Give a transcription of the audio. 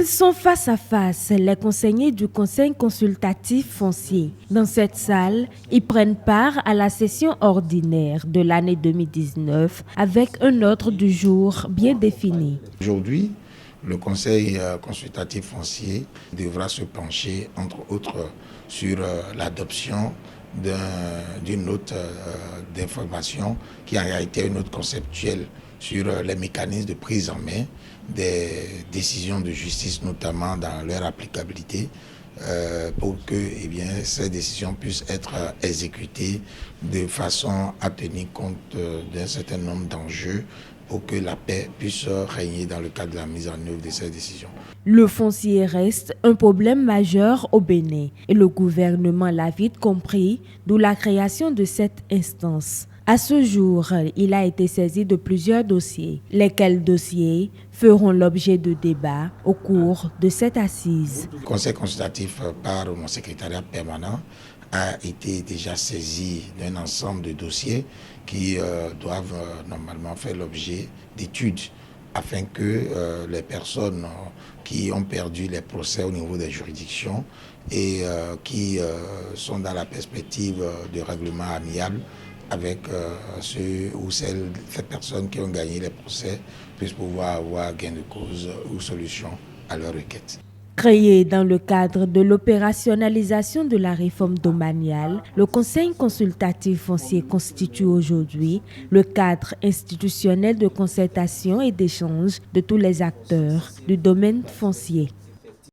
Ils sont face à face, les conseillers du Conseil consultatif foncier. Dans cette salle, ils prennent part à la session ordinaire de l'année 2019 avec un ordre du jour bien défini. Aujourd'hui, le Conseil consultatif foncier devra se pencher, entre autres, sur l'adoption d'une note d'information qui en réalité est une note conceptuelle sur les mécanismes de prise en main des décisions de justice, notamment dans leur applicabilité, pour que ces décisions puissent être exécutées de façon à tenir compte d'un certain nombre d'enjeux pour que la paix puisse régner dans le cadre de la mise en œuvre de ces décisions. Le foncier reste un problème majeur au Bénin et le gouvernement l'a vite compris, d'où la création de cette instance. À ce jour, il a été saisi de plusieurs dossiers, lesquels dossiers feront l'objet de débats au cours de cette assise. Le Conseil consultatif, par mon secrétariat permanent, a été déjà saisi d'un ensemble de dossiers qui doivent normalement faire l'objet d'études afin que les personnes qui ont perdu les procès au niveau des juridictions et qui sont dans la perspective de règlement amiable avec ceux ou ces personnes qui ont gagné les procès puissent pouvoir avoir gain de cause ou solution à leur requête. Créé dans le cadre de l'opérationnalisation de la réforme domaniale, le Conseil consultatif foncier constitue aujourd'hui le cadre institutionnel de concertation et d'échange de tous les acteurs du domaine foncier.